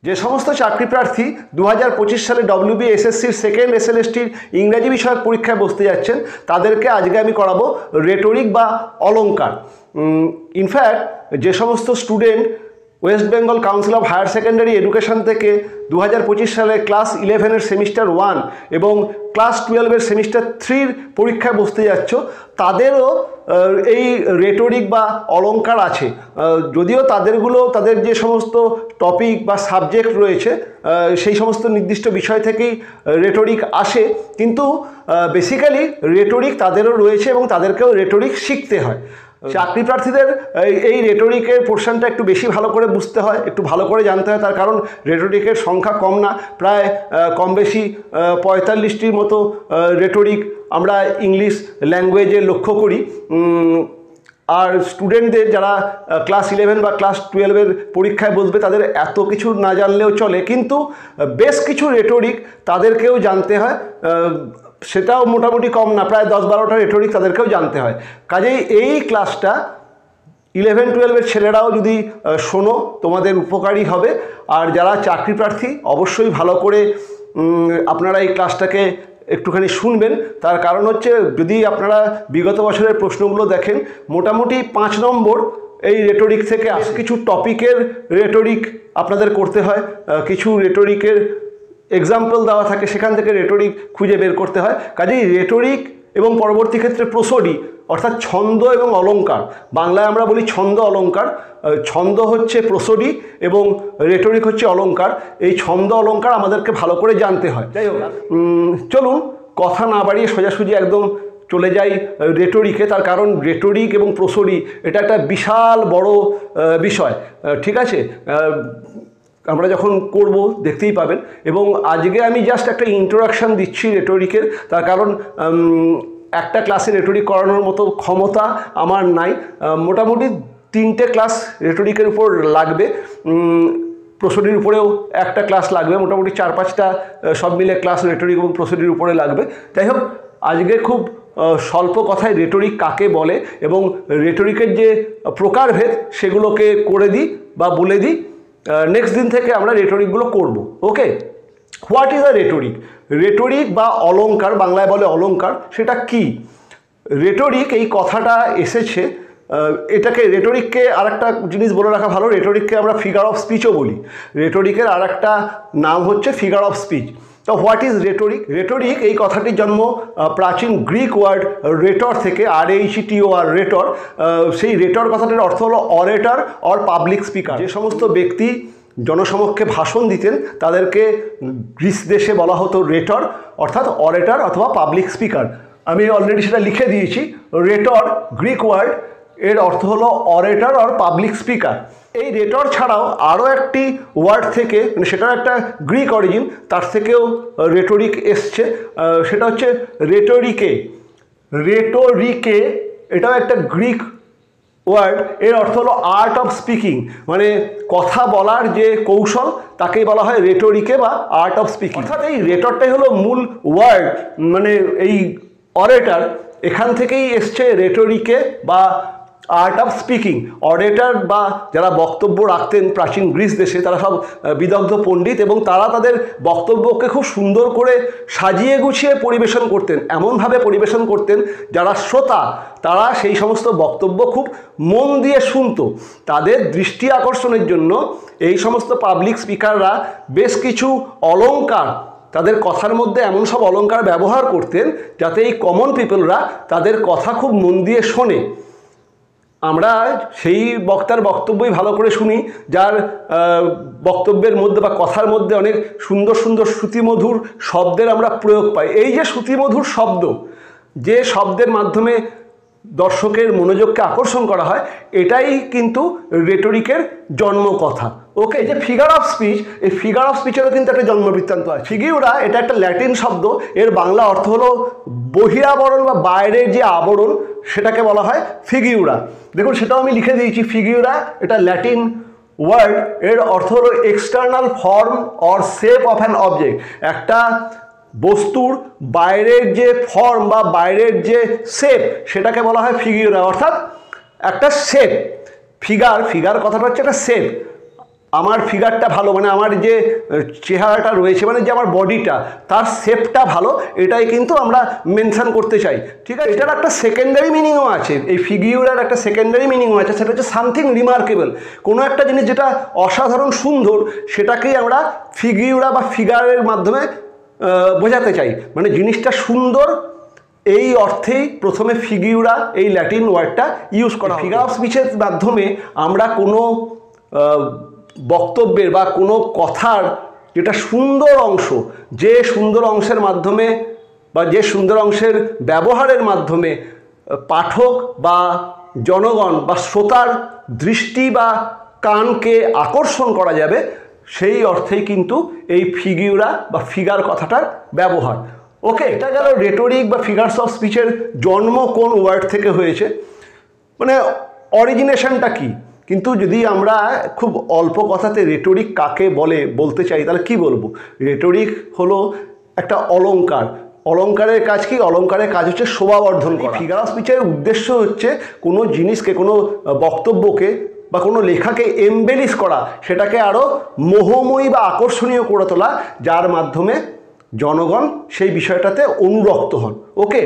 যে সমস্ত চাকরি প্রার্থী 2025 সালে WBSSCর সেকেন্ড SLSTর ইংরাজি বিষয়ক পরীক্ষায় বসতে যাচ্ছেন তাদেরকে আজকে আমি করাবো রেটরিক বা অলংকার। ইনফ্যাক্ট যে সমস্ত student West Bengal Council of Higher Secondary Education থেকে 2025 সালে ক্লাস 11-এর সেমিস্টার 1 এবং ক্লাস 12-এর সেমিস্টার 3-র পরীক্ষায় বসতে যাচ্ছ তাদেরও এই রেটরিক বা অলংকার আছে। যদিও তাদের যে সমস্ত টপিক বা সাবজেক্ট রয়েছে সেই সমস্ত নির্দিষ্ট বিষয় থেকেই রেটরিক আসে, কিন্তু বেসিক্যালি রেটরিক তাদেরও রয়েছে এবং তাদেরকেও রেটরিক শিখতে হয়। চাকরি প্রার্থীদের এই রেটরিকের পোর্শনটা একটু বেশি ভালো করে বুঝতে হয়, একটু ভালো করে জানতে হয়, তার কারণ রেটরিকের সংখ্যা কম না, প্রায় কম বেশি 45টির মতো রেটরিক আমরা ইংলিশ ল্যাঙ্গুয়েজে লক্ষ্য করি। আর স্টুডেন্টদের যারা ক্লাস 11 বা ক্লাস 12-এর পরীক্ষায় বসবে তাদের এত কিছু না জানলেও চলে, কিন্তু বেশ কিছু রেটরিক তাদেরকেও জানতে হয়, সেটাও মোটামুটি কম না, প্রায় 10-12টা রেটরিক তাদেরকেও জানতে হয়। কাজেই এই ক্লাসটা 11-12-এর ছেলেরাও যদি শোনো তোমাদের উপকারী হবে। আর যারা চাকরি প্রার্থী অবশ্যই ভালো করে আপনারা এই ক্লাসটাকে একটুখানি শুনবেন, তার কারণ হচ্ছে যদি আপনারা বিগত বছরের প্রশ্নগুলো দেখেন মোটামুটি 5 নম্বর এই রেটরিক থেকে আসে। কিছু টপিকের রেটরিক আপনাদের করতে হয়, কিছু রেটরিকের এক্সাম্পল দেওয়া থাকে, সেখান থেকে রেটরিক খুঁজে বের করতে হয়। কাজেই রেটরিক এবং পরবর্তী ক্ষেত্রে প্রোসোডি অর্থাৎ ছন্দ এবং অলংকার, বাংলায় আমরা বলি ছন্দ অলংকার, ছন্দ হচ্ছে প্রোসোডি এবং রেটরিক হচ্ছে অলংকার। এই ছন্দ অলংকার আমাদেরকে ভালো করে জানতে হয়। যাই হোক, চলুন কথা না বাড়িয়ে সোজাসুজি একদম চলে যাই রেটরিকে, তার কারণ রেটরিক এবং প্রোসোডি এটা একটা বিশাল বড় বিষয়, ঠিক আছে? আমরা যখন করব দেখতেই পাবেন। এবং আজকে আমি জাস্ট একটা ইন্ট্রোডাকশান দিচ্ছি রেটরিকের, তার কারণ একটা ক্লাসে রেটরিক করানোর মতো ক্ষমতা আমার নাই। মোটামুটি 3টে ক্লাস রেটরিকের উপর লাগবে, প্রোসোডির উপরেও একটা ক্লাস লাগবে, মোটামুটি 4-5টা সব মিলে ক্লাস রেটরিক এবং প্রোসোডির উপরে লাগবে। যাই হোক, আজকে খুব স্বল্প কথায় রেটরিক কাকে বলে এবং রেটরিকের যে প্রকারভেদ সেগুলোকে করে দিই বা বলে দিই। নেক্সট দিন থেকে আমরা রেটরিকগুলো করব। Okay, what is a rhetoric? Rhetoric বা অলংকার, বাংলায় বলে অলংকার, সেটা কি? রেটরিক এই কথাটা এসেছে, এটাকে রেটরিককে আর একটা জিনিস বলে রাখা ভালো, রেটরিককে আমরা ফিগার অফ স্পিচও বলি। রেটরিকের আর একটা নাম হচ্ছে ফিগার অফ স্পিচ। তো হোয়াট ইজ রেটরিক? রেটরিক এই কথাটির জন্ম প্রাচীন গ্রিক ওয়ার্ড রেটর থেকে, RETOR, রেটর। সেই রেটর কথাটির অর্থ হলো অরেটর অর পাবলিক স্পিকার। যে সমস্ত ব্যক্তি জনসমক্ষে ভাষণ দিতেন তাদেরকে গ্রিস দেশে বলা হতো রেটর, অর্থাৎ অরেটর অথবা পাবলিক স্পিকার। আমি অলরেডি সেটা লিখে দিয়েছি। রেটর গ্রিক ওয়ার্ড, এর অর্থ হলো অরেটর অর পাবলিক স্পিকার। এই রেটর ছাড়াও আরও একটি ওয়ার্ড থেকে, মানে সেটার একটা গ্রিক অরিজিন, তার থেকেও রেটরিক এসছে, সেটা হচ্ছে রেটরিকে। রেটরিকে এটাও একটা গ্রিক ওয়ার্ড, এর অর্থ হলো আর্ট অফ স্পিকিং, মানে কথা বলার যে কৌশল তাকেই বলা হয় রেটরিকে বা আর্ট অফ স্পিকিং। অর্থাৎ এই রেটরটাই হলো মূল ওয়ার্ড, মানে এই অরেটর এখান থেকেই এসছে রেটরিকে বা আর্ট অফ স্পিকিং। অরেটর বা যারা বক্তব্য রাখতেন প্রাচীন গ্রিস দেশে, তারা সব বিদগ্ধ পণ্ডিত এবং তারা তাদের বক্তব্যকে খুব সুন্দর করে সাজিয়ে গুছিয়ে পরিবেশন করতেন, এমনভাবে পরিবেশন করতেন যারা শ্রোতা তারা সেই সমস্ত বক্তব্য খুব মন দিয়ে শুনতো। তাদের দৃষ্টি আকর্ষণের জন্য এই সমস্ত পাবলিক স্পিকাররা বেশ কিছু অলংকার, তাদের কথার মধ্যে এমন সব অলংকার ব্যবহার করতেন যাতে এই কমন পিপলরা তাদের কথা খুব মন দিয়ে শোনে। আমরা সেই বক্তার বক্তব্যই ভালো করে শুনি যার বক্তব্যের মধ্যে বা কথার মধ্যে অনেক সুন্দর সুন্দর শ্রুতিমধুর শব্দের আমরা প্রয়োগ পাই। এই যে শ্রুতিমধুর শব্দ, যে শব্দের মাধ্যমে দর্শকের মনোযোগকে আকর্ষণ করা হয়, এটাই কিন্তু রেটরিকের জন্মকথা। ওকে, এই যে ফিগার অফ স্পিচ, এই ফিগার অফ স্পিচেরও কিন্তু একটা জন্মবৃত্তান্ত আছে। ফিগিউরা এটা একটা ল্যাটিন শব্দ, এর বাংলা অর্থ হলো বহিরাবরণ বা বাইরের যে আবরণ, সেটাকে বলা হয় ফিগিউরা। দেখুন সেটাও আমি লিখে দিয়েছি। ফিগিউরা এটা ল্যাটিন ওয়ার্ড, এর অর্থ হলো external form or shape of an object. একটা বস্তুর বাইরের যে ফর্ম বা বাইরের যে শেপ সেটাকে বলা হয় ফিগিউরা, অর্থাৎ একটা শেপ। ফিগার কথাটা হচ্ছে একটা শেপ, আমার ফিগারটা ভালো, মানে আমার যে চেহারাটা রয়েছে, মানে যে আমার বডিটা, তার শেপটা ভালো, এটাই কিন্তু আমরা মেনশন করতে চাই। ঠিক আছে, এটার একটা সেকেন্ডারি মিনিংও আছে, এই ফিগিউরার একটা সেকেন্ডারি মিনিংও আছে, সেটা হচ্ছে সামথিং রিমার্কেবল। কোনো একটা জিনিস যেটা অসাধারণ সুন্দর, সেটাকেই আমরা ফিগিউরা বা ফিগারের মাধ্যমে বোঝাতে চাই। মানে জিনিসটা সুন্দর এই অর্থেই প্রথমে ফিগিউরা এই ল্যাটিন ওয়ার্ডটা ইউজ করা। ফিগার অফ স্পিচের মাধ্যমে আমরা কোনো বক্তব্যের বা কোনো কথার যেটা সুন্দর অংশ, যে সুন্দর অংশের মাধ্যমে বা যে সুন্দর অংশের ব্যবহারের মাধ্যমে পাঠক বা জনগণ বা শ্রোতার দৃষ্টি বা কানকে আকর্ষণ করা যাবে, সেই অর্থেই কিন্তু এই ফিগিউরা বা ফিগার কথাটার ব্যবহার। ওকে, এটা গেল রেটোরিক বা ফিগার্স অফ স্পিচের জন্ম কোন ওয়ার্ড থেকে হয়েছে, মানে অরিজিনেশনটা কি। কিন্তু যদি আমরা খুব অল্প কথাতে রেটোরিক কাকে বলতে চাই, তাহলে কি বলবো? রেটোরিক হলো একটা অলংকার। অলংকারের কাজ কি? অলংকারের কাজ হচ্ছে শোভাবর্ধন করা। ফিগার অফ স্পিচের উদ্দেশ্য হচ্ছে কোনো জিনিসকে, কোনো বক্তব্যকে বা কোনো লেখাকে এমবেলিশ করা, সেটাকে আরও মোহময়ী বা আকর্ষণীয় করে তোলা, যার মাধ্যমে জনগণ সেই বিষয়টাতে অনুরক্ত হন। ওকে,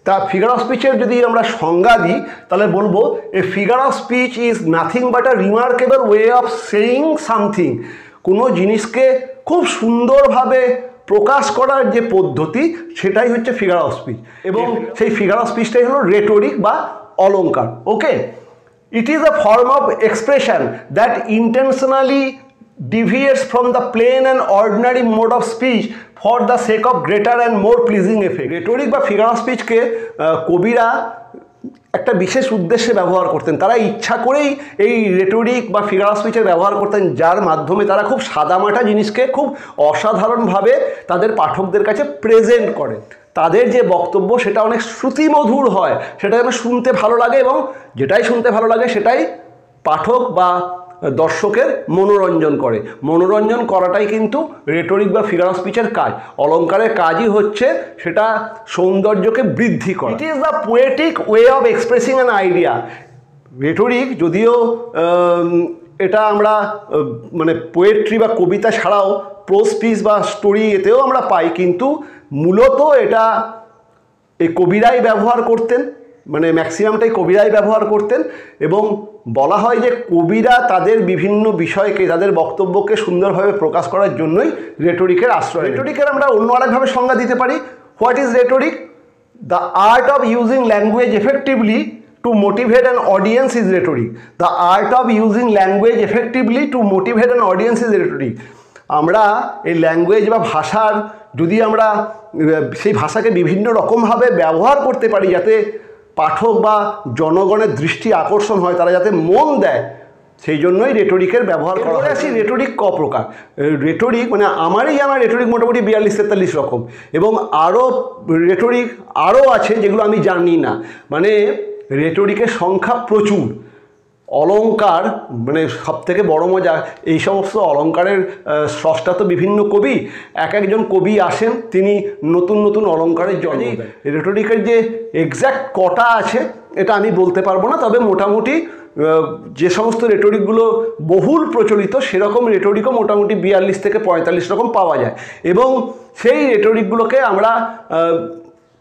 তা ফিগার অফ স্পিচের যদি আমরা সংজ্ঞা দিই, তাহলে বলবো এ figure of speech is nothing but a remarkable way of saying something. কোনো জিনিসকে খুব সুন্দরভাবে প্রকাশ করার যে পদ্ধতি, সেটাই হচ্ছে ফিগার অফ স্পিচ, এবং সেই ফিগার অফ স্পিচটাই হলো রেটোরিক বা অলংকার। ওকে, it is a form of expression that intentionally deviates from the plain and ordinary mode of speech for the sake of greater and more pleasing effect. Rhetoric বা figure of স্পিচকে কবিরা একটা বিশেষ উদ্দেশ্যে ব্যবহার করতেন। তারা ইচ্ছা করেই এই রেটোরিক বা ফিগার অফ স্পিচের ব্যবহার করতেন, যার মাধ্যমে তারা খুব সাদামাটা জিনিসকে খুব অসাধারণভাবে তাদের পাঠকদের কাছে প্রেজেন্ট করেন। তাদের যে বক্তব্য সেটা অনেক শ্রুতিমধুর হয়, সেটা যেন শুনতে ভালো লাগে, এবং যেটাই শুনতে ভালো লাগে সেটাই পাঠক বা দর্শকের মনোরঞ্জন করে। মনোরঞ্জন করাটাই কিন্তু রেটোরিক বা ফিগার অফ স্পিচের কাজ। অলংকারের কাজই হচ্ছে সেটা সৌন্দর্যকে বৃদ্ধি করা। It is the poetic way of expressing an idea. Rhetoric যদিও এটা আমরা মানে পোয়েট্রি বা কবিতা ছাড়াও প্রোজ পিস বা স্টোরি এতেও আমরা পাই, কিন্তু মূলত এটা এই কবিরাই ব্যবহার করতেন, মানে ম্যাক্সিমামটাই কবিরাই ব্যবহার করতেন। এবং বলা হয় যে কবিরা তাদের বিভিন্ন বিষয়কে, তাদের বক্তব্যকে সুন্দরভাবে প্রকাশ করার জন্যই রেটোরিকের আশ্রয়। রেটোরিকের আমরা অন্য আরেকভাবে সংজ্ঞা দিতে পারি। What is rhetoric? The art of using language effectively two motivate an audience is rhetoric. The art of using language effectively two motivate an audience is rhetoric. আমরা এই ল্যাঙ্গুয়েজ বা ভাষার যদি আমরা সেই ভাষাকে বিভিন্ন রকমভাবে ব্যবহার করতে পারি, যাতে পাঠক বা জনগণের দৃষ্টি আকর্ষণ হয়, তারা যাতে মন দেয়, সেই জন্যই রেটোরিকের ব্যবহার করা হয়। আসি রেটোরিক ক প্রকার। রেটোরিক মানে আমারই জানা রেটোরিক মোটামুটি 42-43 রকম, এবং আরও রেটোরিক আরও আছে যেগুলো আমি জানি না। মানে রেটোরিকের সংখ্যা প্রচুর। অলংকার মানে সবথেকে বড় মজা, এই সমস্ত অলংকারের স্রষ্টা তো বিভিন্ন কবি। একজন কবি আসেন, তিনি নতুন নতুন অলংকারের জন্ম দেন। রেটোরিকের যে এক্স্যাক্ট কটা আছে এটা আমি বলতে পারবো না, তবে মোটামুটি যে সমস্ত রেটোরিকগুলো বহুল প্রচলিত, সেরকম রেটোরিকও মোটামুটি 42-45 রকম পাওয়া যায়। এবং সেই রেটোরিকগুলোকে আমরা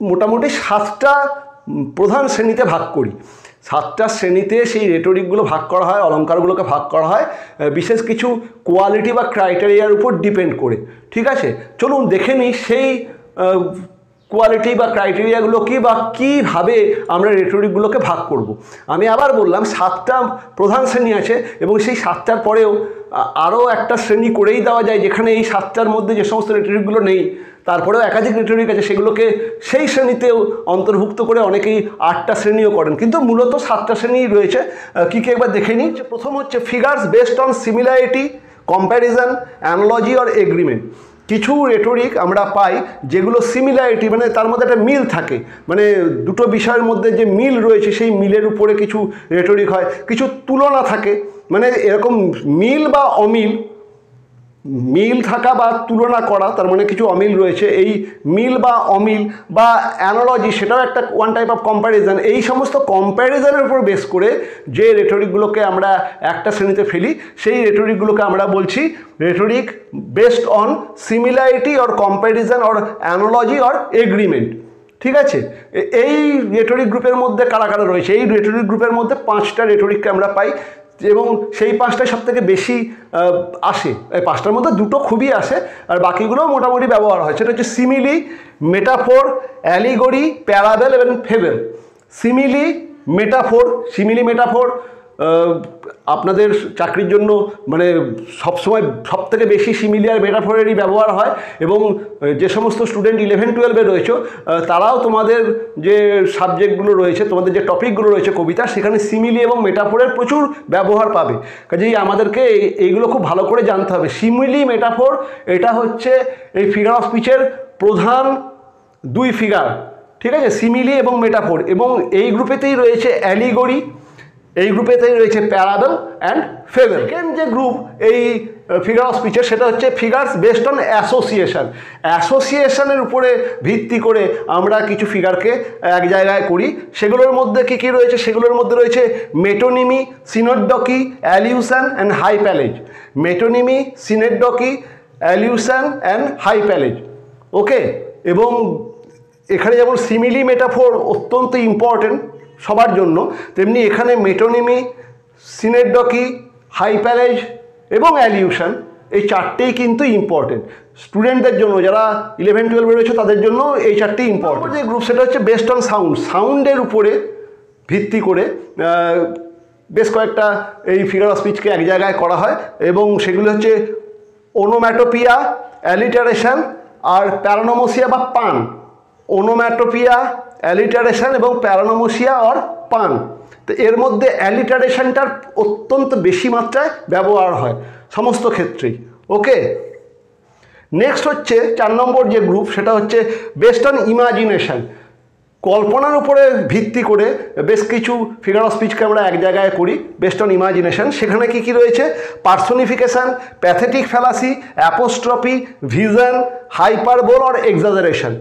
মোটামুটি 7টা প্রধান শ্রেণীতে ভাগ করি। 7টা শ্রেণীতে সেই রেটোরিকগুলো ভাগ করা হয়, অলংকারগুলোকে ভাগ করা হয় বিশেষ কিছু কোয়ালিটি বা ক্রাইটেরিয়ার উপর ডিপেন্ড করে। ঠিক আছে, চলুন দেখে নিই সেই কোয়ালিটি বা ক্রাইটেরিয়াগুলো কী, বা কীভাবে আমরা রেটোরিকগুলোকে ভাগ করব। আমি আবার বললাম 7টা প্রধান শ্রেণী আছে, এবং সেই 7টার পরেও আরও একটা শ্রেণী করেই দেওয়া যায়, যেখানে এই 7টার মধ্যে যে সমস্ত রেটোরিকগুলো নেই, তারপরেও একাধিক রেটোরিক আছে, সেগুলোকে সেই শ্রেণীতেও অন্তর্ভুক্ত করে অনেকেই 8টা শ্রেণীও করেন, কিন্তু মূলত 7টা শ্রেণী রয়েছে। কী কী একবার দেখে নিই। প্রথম হচ্ছে figures based on similarity, comparison, analogy or agreement. কিছু রেটোরিক আমরা পাই যেগুলো সিমিলারিটি, মানে তার মধ্যে একটা মিল থাকে, মানে দুটো বিষয়ের মধ্যে যে মিল রয়েছে সেই মিলের উপরে কিছু রেটোরিক হয়। কিছু তুলনা থাকে, মানে এরকম মিল বা অমিল মিল থাকা বা তুলনা করা, তার মানে কিছু অমিল রয়েছে, এই মিল বা অমিল বা অ্যানালজি সেটাও একটা ওয়ান টাইপ অফ কম্প্যারিজন। এই সমস্ত কম্প্যারিজনের উপর বেস করে যে রেটরিকগুলোকে আমরা একটা শ্রেণীতে ফেলি, সেই রেটরিকগুলোকে আমরা বলছি rhetoric based on similarity or comparison or analogy or agreement. ঠিক আছে, এই রেটরিক গ্রুপের মধ্যে কারা কারা রয়েছে? এই রেটরিক গ্রুপের মধ্যে 5টা রেটরিককে আমরা পাই এবং সেই 5টাই সব থেকে বেশি আসে। এই 5টার মধ্যে 2টো খুবই আসে আর বাকিগুলোও মোটামুটি ব্যবহার হয়। সেটা হচ্ছে সিমিলি, মেটাফোর, অ্যালিগরি, প্যারাবেল এবং ফেবেল। সিমিলি মেটাফোর আপনাদের চাকরির জন্য মানে সবসময় সব থেকে বেশি সিমিলি আর মেটাফোরেরই ব্যবহার হয় এবং যে সমস্ত স্টুডেন্ট 11-12-এ রয়েছে তারাও তোমাদের যে সাবজেক্টগুলো রয়েছে, তোমাদের যে টপিকগুলো রয়েছে কবিতা, সেখানে সিমিলি এবং মেটাফোরের প্রচুর ব্যবহার পাবে। কাজেই আমাদেরকে এইগুলো খুব ভালো করে জানতে হবে। সিমিলি, মেটাফোর এটা হচ্ছে এই ফিগার অফ স্পিচের প্রধান 2 ফিগার। ঠিক আছে, সিমিলি এবং মেটাফোর। এবং এই গ্রুপেতেই রয়েছে অ্যালিগরি, এই গ্রুপেতেই রয়েছে প্যারাবেল অ্যান্ড ফেবেল। সেকেন্ড যে গ্রুপ এই ফিগার অফ স্পিচের, সেটা হচ্ছে ফিগার্স বেসড অন অ্যাসোসিয়েশন। অ্যাসোসিয়েশনের উপরে ভিত্তি করে আমরা কিছু ফিগারকে এক জায়গায় করি। সেগুলোর মধ্যে কী কী রয়েছে? সেগুলোর মধ্যে রয়েছে মেটোনিমি, সিনোডকি, অ্যালিউশন অ্যান্ড হাইপ্যালেজ। মেটোনিমি, সিনোডকি, অ্যালিউশন অ্যান্ড হাইপ্যালেজ। ওকে, এবং এখানে যেমন সিমিলি মেটাফোর অত্যন্ত ইম্পর্টেন্ট সবার জন্য, তেমনি এখানে মেটোনিমি, সিনেডকি, হাইপ্যালেজ এবং অ্যালিউশন এই 4টেই কিন্তু ইম্পর্টেন্ট স্টুডেন্টদের জন্য। যারা 11-12 রয়েছে তাদের জন্য এই 4টেই ইম্পর্টেন্ট। যে গ্রুপ সেটা হচ্ছে বেসড অন সাউন্ড। সাউন্ডের উপরে ভিত্তি করে বেশ কয়েকটা এই ফিগার অফ স্পিচকে এক জায়গায় করা হয় এবং সেগুলো হচ্ছে ওনোম্যাটোপিয়া, অ্যালিটারেশন আর প্যারানোমোসিয়া বা পান। ওনোম্যাটোপিয়া, অ্যালিটারেশন এবং প্যারানোমোসিয়া অর পান। তো এর মধ্যে অ্যালিটারেশনটার অত্যন্ত বেশি মাত্রায় ব্যবহার হয় সমস্ত ক্ষেত্রেই। ওকে, নেক্সট হচ্ছে 4 নম্বর যে গ্রুপ, সেটা হচ্ছে বেসড অন ইমাজিনেশন। কল্পনার উপরে ভিত্তি করে বেশ কিছু ফিগার অফ স্পিচকে আমরা এক জায়গায় করি বেসড অন ইমাজিনেশন। সেখানে কি কি রয়েছে? Personification, pathetic fallacy, apostrophe, vision, hyperbole or exaggeration.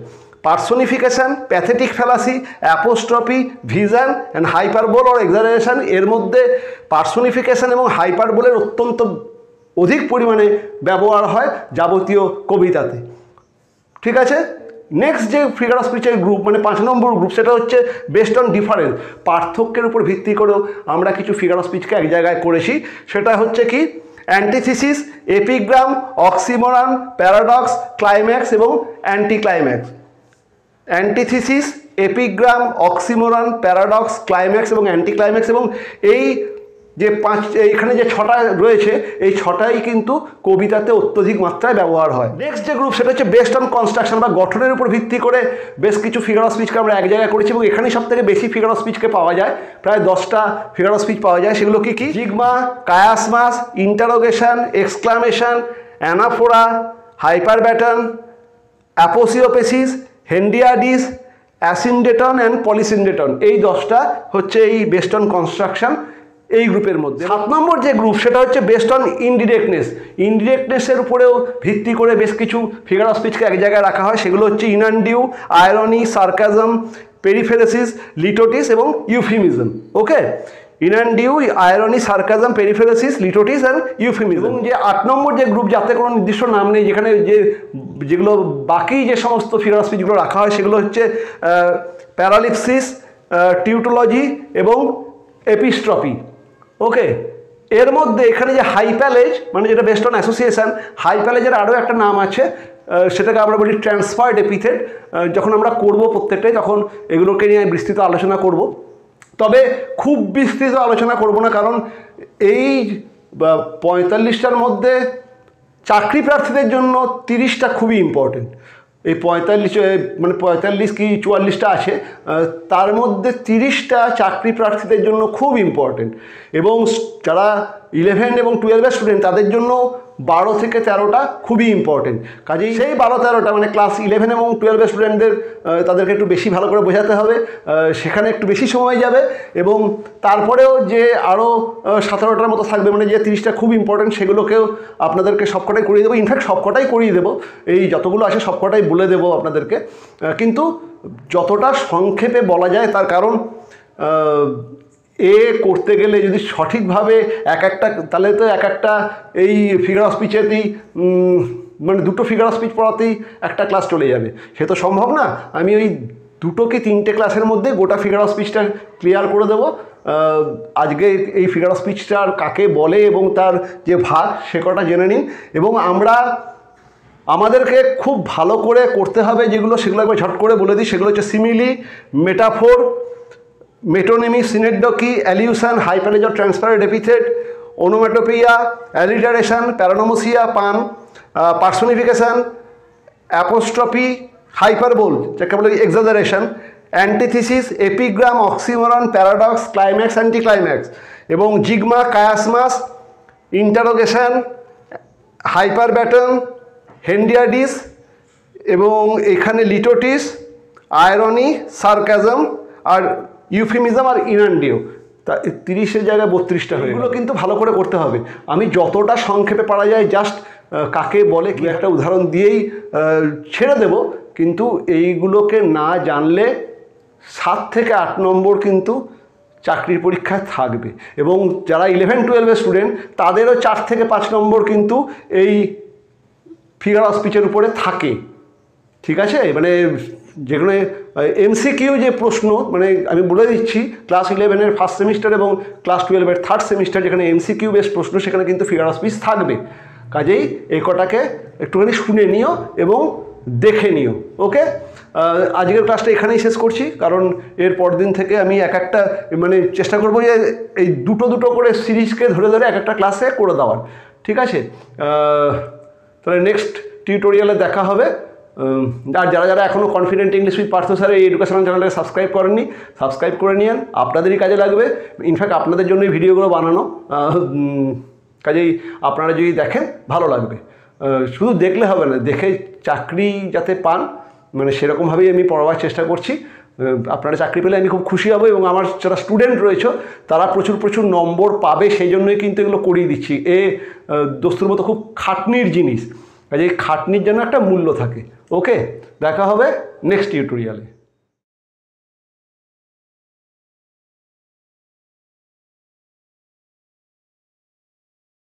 Personification, pathetic fallacy, apostrophe, vision and hyperbole or exaggeration. এর মধ্যে পার্সোনিফিকেশান এবং হাইপারবোলের অত্যন্ত অধিক পরিমাণে ব্যবহার হয় যাবতীয় কবিতাতে। ঠিক আছে, নেক্সট যে ফিগার অফ স্পিচের গ্রুপ মানে 5 নম্বর গ্রুপ, সেটা হচ্ছে বেসড অন ডিফারেন্স। পার্থক্যের উপর ভিত্তি করেও আমরা কিছু ফিগার অফ স্পিচকে এক জায়গায় করেছি। সেটা হচ্ছে কি antithesis, epigram, oxymoron, paradox, climax এবং anticlimax. Antithesis, epigram, oxymoron, paradox, climax এবং অ্যান্টি ক্লাইম্যাক্স। এবং এই যে এইখানে যে 6টা রয়েছে, এই 6টাই কিন্তু কবিতাতে অত্যধিক মাত্রায় ব্যবহার হয়। নেক্সট যে গ্রুপ, সেটা হচ্ছে বেসড অন কনস্ট্রাকশন বা গঠনের উপর ভিত্তি করে বেশ কিছু ফিগার অফ স্পিচকে আমরা এক জায়গায় করেছি এবং এখানেই সব থেকে বেশি ফিগার অফ স্পিচকে পাওয়া যায়। প্রায় 10টা ফিগার অফ স্পিচ পাওয়া যায়। সেগুলো কি কি? জিগমা, chiasmus, interrogation, exclamation, anaphora, হাইপারব্যাটন, অ্যাপোসিওপেসিস, হেন্ডিয়াডিস, অ্যাসিন্ডেটন and পলিসিন্ডেটন। এই 10টা হচ্ছে এই বেসড অন কনস্ট্রাকশন এই গ্রুপের মধ্যে। 7 নম্বর যে গ্রুপ, সেটা হচ্ছে বেসড অন ইনডিরেক্টনেস। ইনডিরেক্টনেসের উপরেও ভিত্তি করে বেশ কিছু ফিগার অফ স্পিচকে এক জায়গায় রাখা হয়। সেগুলো হচ্ছে ইনানডিউ, আয়রনি, সার্কাজম, পেরিফেরেসিস, লিটোটিস এবং euphemism. Okay, innuendo, irony, sarcasm, periphrasis, litotes and euphemism. এবং যে 8 নম্বর যে গ্রুপ, যাতে কোনো নির্দিষ্ট নাম নেই, যেখানে যেগুলো বাকি যে সমস্ত ফিগার অফ স্পিচগুলো রাখা হয়, সেগুলো হচ্ছে প্যারালিপসিস, টিউটোলজি এবং এপিস্ট্রফি। ওকে, এর মধ্যে এখানে যে হাইপ্যালেজ মানে যেটা বেসড অন অ্যাসোসিয়েশন, হাইপ্যালেজের আরও একটা নাম আছে, সেটাকে আমরা বলি ট্রান্সফার্ড এপিথেট। যখন আমরা করব প্রত্যেকটাই, তখন এগুলোকে নিয়ে বিস্তৃত আলোচনা করব। তবে খুব বিস্তৃত আলোচনা করব না, কারণ এই 45টার মধ্যে চাকরি প্রার্থীদের জন্য 30টা খুবই ইম্পর্টেন্ট। এই 45 কি 44টা আছে, তার মধ্যে 30টা চাকরি প্রার্থীদের জন্য খুব ইম্পর্টেন্ট এবং যারা 11 এবং 12-এর স্টুডেন্ট তাদের জন্য 12 থেকে 13টা খুবই ইম্পর্টেন্ট। কাজেই সেই 12-13টা মানে ক্লাস 11 এবং 12 স্টুডেন্টদের তাদেরকে একটু বেশি ভালো করে বোঝাতে হবে, সেখানে একটু বেশি সময় যাবে। এবং তারপরেও যে আরও 17টার মতো থাকবে, মানে যে 30টা খুব ইম্পর্টেন্ট, সেগুলোকেও আপনাদেরকে সবকটাই করিয়ে দেবো। ইনফ্যাক্ট সবকটাই করিয়ে দেবো, এই যতগুলো আছে সবকটাই বলে দেবো আপনাদেরকে, কিন্তু যতটা সংক্ষেপে বলা যায়। তার কারণ করতে গেলে যদি সঠিকভাবে তাহলে তো একটা এই ফিগার অফ স্পিচেতেই মানে 2টো ফিগার অফ স্পিচ পড়াতেই একটা ক্লাস চলে যাবে, সে তো সম্ভব না। আমি ওই 2 কি 3টে ক্লাসের মধ্যে গোটা ফিগার অফ স্পিচটা ক্লিয়ার করে দেবো। আজকে এই ফিগার অফ স্পিচটার কাকে বলে এবং তার যে ভাগ সে কটা জেনে নিন। এবং আমাদেরকে খুব ভালো করে করতে হবে সেগুলো একবার ঝট করে বলে দিই। সেগুলো হচ্ছে simile, metaphor, metonymy, synecdoche, allusion, hypallage or transparent epithet, onomatopoeia, alliteration, paronomasia, pun, personification, apostrophe, hyperbole যাকে বলে exaggeration, antithesis, epigram, oxymoron, paradox, climax, anticlimax, এবং zeugma, chiasmus, interrogation, hyperbaton, hendiadys, এবং এখানে লিটোটিস, আয়রনি, সার্কাজম, আর euphemism, আর innuendo. তা 30-এর জায়গায় 32টা হয়ে এগুলো কিন্তু ভালো করে করতে হবে। আমি যতটা সংক্ষেপে পারা যায় জাস্ট কাকে বলে কি একটা উদাহরণ দিয়েই ছেড়ে দেব, কিন্তু এইগুলোকে না জানলে 7 থেকে 8 নম্বর কিন্তু চাকরির পরীক্ষায় থাকবে। এবং যারা 11-12 স্টুডেন্ট তাদেরও 4 থেকে 5 নম্বর কিন্তু এই ফিগার অফ স্পিচের উপরে থাকে, ঠিক আছে। মানে যেগুলো এমসিকিউ যে প্রশ্ন, মানে আমি বলে দিচ্ছি, ক্লাস 11-এর ফার্স্ট সেমিস্টার এবং ক্লাস 12-এর থার্ড সেমিস্টার যেখানে এমসিকিউ বেস প্রশ্ন, সেখানে কিন্তু ফিগার অফ স্পিচ থাকবে। কাজেই এই কটাকে একটুখানি শুনে নিও এবং দেখে নিও। ওকে, আজকের ক্লাসটা এখানেই শেষ করছি, কারণ এর পর দিন থেকে আমি একটা মানে চেষ্টা করবো যে এই দুটো করে সিরিজকে ধরে এক একটা ক্লাসে করে দেওয়ার, ঠিক আছে। তাহলে নেক্সট টিউটোরিয়ালে দেখা হবে। আর যারা এখনও confident English with Partha sir এই এডুকেশনাল চ্যানেলটাকে সাবস্ক্রাইব করেননি, সাবস্ক্রাইব করে নিন, আপনাদেরই কাজে লাগবে। ইনফ্যাক্ট আপনাদের জন্য এই ভিডিওগুলো বানানো, কাজেই আপনারা যদি দেখেন ভালো লাগবে। শুধু দেখলে হবে না, দেখে চাকরি যাতে পান, মানে সেরকমভাবেই আমি পড়াবার চেষ্টা করছি। আপনারা চাকরি পেলে আমি খুব খুশি হব, এবং আমার যারা স্টুডেন্ট রয়েছে তারা প্রচুর নম্বর পাবে, সেই জন্যই কিন্তু এগুলো করিয়ে দিচ্ছি। দোস্তুর মতো খুব খাটনির জিনিস, কাজে এই খাটনির জন্য একটা মূল্য থাকে। ওকে, দেখা হবে নেক্সট টিউটোরিয়ালে।